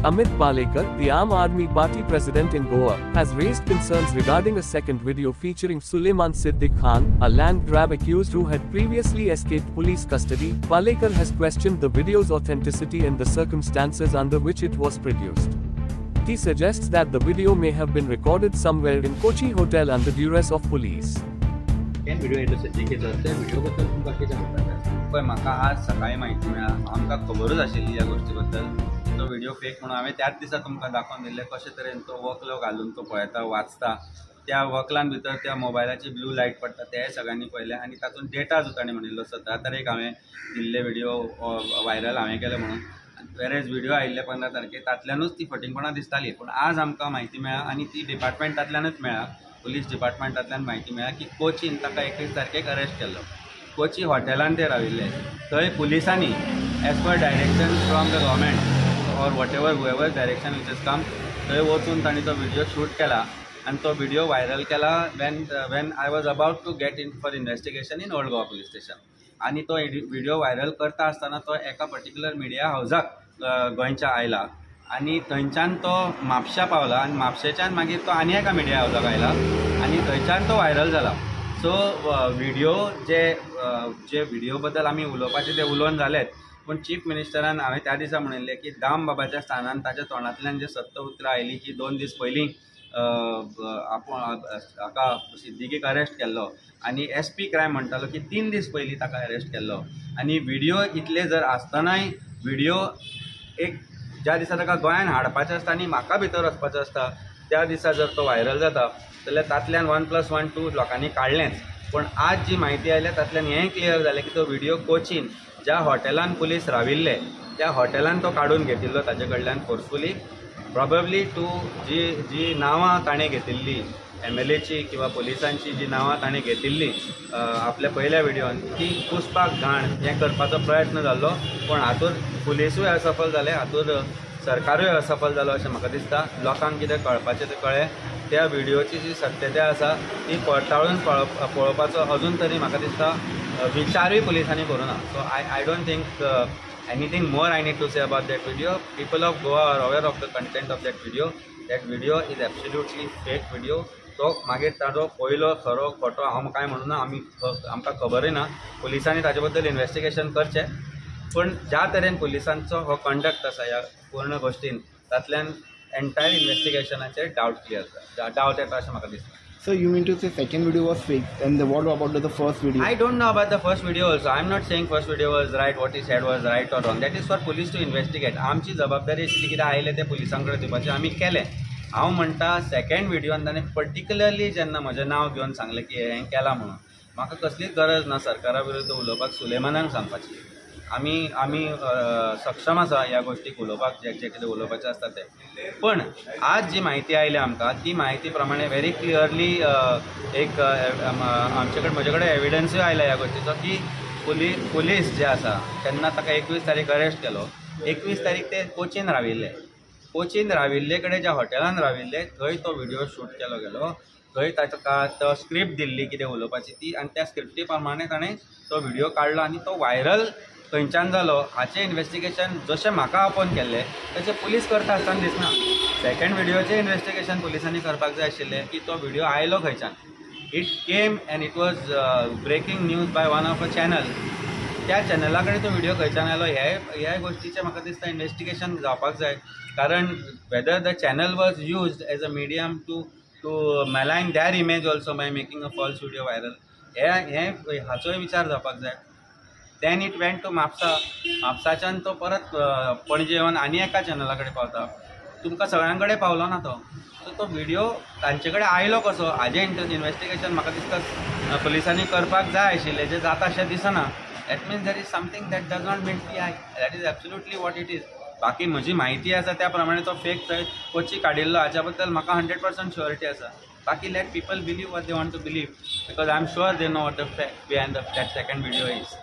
Amit Palekar, the Aam Aadmi Party president in Goa, has raised concerns regarding a second video featuring Suleiman Siddique Khan, a land grab accused who had previously escaped police custody. Palekar has questioned the video's authenticity and the circumstances under which it was produced. He suggests that the video may have been recorded somewhere in Kochi hotel under duress of police. Video येयलो सद्याचेर त्या video बद्दल तुमकां कितें म्हणटा? पळय म्हाका आज सकाळी म्हायती मेळ्ळा, आमकां खबरूच आशिल्ली ह्या गोश्टी बद्दल. तो व्हिडिओ फेक म्हणून हांवें त्याच दिसा तुमकां दाखोवन दिल्ले कशे तरेन तो वकलो घालून तो पळयता वाचता. त्या वकलान भितर त्या मोबायलाची ब्लू लायट पडटा तेंय सगळ्यांनी पळयलें आनी तातूंत डेटा जो ताणें म्हणिल्लो 17 तारीख हांवें दिल्ले व्हिडिओ व्हायरल हांवें केले म्हणून. वेरेज व्हिडिओ आयिल्ले 15 तारखेक तातल्यानूच ती फटिंगपणां दिसताली. पूण आज आमकां म्हायती मेळ्ळा आनी ती डिपार्टमेंटांतल्यानूच मेळ्ळा, पुलीस डिपार्टमेंटांतल्यान म्हायती मेळ्ळा की कोचीन ताका 21 तारखेक अरेस्ट केल्लो. कोची हॉटेलान ते राविल्ले. थंय पुलिसांनी as per direction from the government or whatever however direction which is come थंय वचून तांणी तो व्हिडिओ शूट केला आनी तो व्हिडिओ व्हायरल केला when I was about to get in for investigation in old Goa police station. आनी तो व्हिडिओ व्हायरल करता आसतना तो एका पर्टिक्युलर मिडिया हावजाक गोंयच्या आयला आनी थंयच्यान तो म्हापशा पावला आनी म्हापशेच्यान मागीर तो आनी एका मिडिया हावजाक आयला आनी थंयच्यान तो व्हायरल जाला. सो व्हिडिओ जे व्हिडिओ बद्दल आमी उलोवपाचे ते उलोवन जालेत. पूण चीफ मिनिस्टरान हांवें त्या दिसा म्हणिल्लें की दाम बाबाच्या स्थानान ताच्या तोंडांतल्यान जे सत्य उतरां आयलीं की 2 दीस पयलीं हाका सिद्दीकीक अरेस्ट केल्लो आनी SP क्रायम म्हणटालो की 3 दीस पयलीं ताका अरेस्ट केल्लो. आनी व्हिडिओ इतले जर आसतनाय व्हिडिओ एक ज्या दिसा ताका गोंयान हाडपाचें आसता आनी म्हाका भितर वचपाचें आसता त्या दिसा जर तो व्हायरल जाता जाल्यार तातल्यान 1+1 लोकांनी काडलेंच. पूण आज जी म्हायती आयल्या तातल्यान हेंय क्लियर जालें की तो व्हिडिओ कोचीन ज्या हॉटेलान पुलीस राविल्ले त्या हॉटेलान तो काडून घेतिल्लो ताजे कडल्यान फोर्सफुली. प्रॉबेबली टू जी नांवां ताणें घेतिल्ली MLAची किंवा पुलिसांची जी नांवां ताणें घेतिल्ली आपल्या पयल्या व्हिडिओन ती पुसपाक घाण हें करपाचो प्रयत्न जाल्लो. पूण हातूंत पुलिसूय असफल जाले, हातूंत सरकारूय असफल जालो अशें म्हाका दिसता. लोकांक कितें कळपाचें तें कळ्ळें. त्या व्हिडिओची जी सत्यता आसा ती पडताळून पळोवपाचो अजून तरी म्हाका दिसता विचारूय पुलिसांनी करूं ना. So I don't think anything more I need to say about that video. People of Goa are aware of the content of that video. That video is absolutely fake video. तो मागीर ताजो पयलो खरो खोटो हांव कांय म्हणूना, आमकां खबरूय ना. पुलिसांनी ताजे बद्दल इन्वेस्टिगेशन करचें. पूण ज्या तरेन पुलिसांचो हो कंडक्ट आसा ह्या पूर्ण गोश्टीन तातल्यान एंटायर इन्वेस्टिगेशनाचेर डावट येता अशें म्हाका दिसता. So you mean to say second video was fake, and what about the first video? I don't know about the first video also. I'm not saying first video was right, what he said was right or wrong. That is for police to investigate. आमची जबाबदारी आशिल्ली कितें आयले ते पुलिसांकडे दिवपाचें आमी केलें. हांव म्हणटा सेकंड व्हिडिओन ताणें पर्टिक्युलरली जेन्ना म्हजें नांव घेवन सांगलें की हें केलां म्हणून म्हाका कसलीच गरज ना सरकारा विरुद्ध उलोवपाक सुलेमानाक सांगपाची. आमी सक्षम आसा ह्या गोश्टीक उलोवपाक जे कितें उलोवपाचें आसता तें. पण आज जी म्हायती आयल्या आमकां ती म्हायती प्रमाणे व्हेरी क्लियरली एक म्हजे कडेन एविडन्सूय आयला ह्या गोश्टीचो की पुलीस जे आसा तेन्ना ताका 21 तारीख अरेस्ट केलो. 21 तारीख ते कोचीन राविल्ले कडेन ज्या हॉटेलान राविल्ले थंय तो व्हिडिओ शूट केलो गेलो. थंय ताका तो स्क्रिप्ट दिल्ली कितें उलोवपाची ती आनी त्या स्क्रिप्टी प्रमाणे ताणें तो व्हिडिओ काडलो आनी तो व्हायरल खंयच्यान जालो हाचें इन्वेस्टिगेशन जशें म्हाका आपोवन केल्लें तशें पुलीस करता आसतना दिसना. सेकंड व्हिडिओचें इन्वेस्टिगेशन पुलिसांनी करपाक जाय आशिल्लें की तो व्हिडिओ आयलो खंयच्यान. It came and it was breaking news by one of a channel. त्या चॅनला कडेन तो व्हिडिओ खंयच्यान आयलो ह्या गोश्टीचें म्हाका दिसता इन्वेस्टिगेशन जावपाक जाय. कारण whether the channel was used as a medium to malign their image also by making a false video viral. हाचोय विचार जावपाक जाय. देन इट वेंट टू म्हापसाच्यान तो परत पणजे येवन आनी एका चॅनला कडेन पावता. तुमकां सगळ्यां कडेन पावलो ना तो. सो तो व्हिडिओ तांचे कडेन आयलो कसो हाजें इन्वेस्टिगेशन म्हाका दिसता पुलिसांनी करपाक जाय आशिल्लें जें जाता अशें दिसना. That means there is something that does not meet the eye. That is absolutely what it is. बाकी म्हजी म्हायती आसा त्या प्रमाणे तो फेक थंय कोची काडिल्लो हाच्या बद्दल म्हाका 100% श्युअरिटी आसा. बाकी let people believe what they want to believe because I am sure they know what the fact behind that second video is.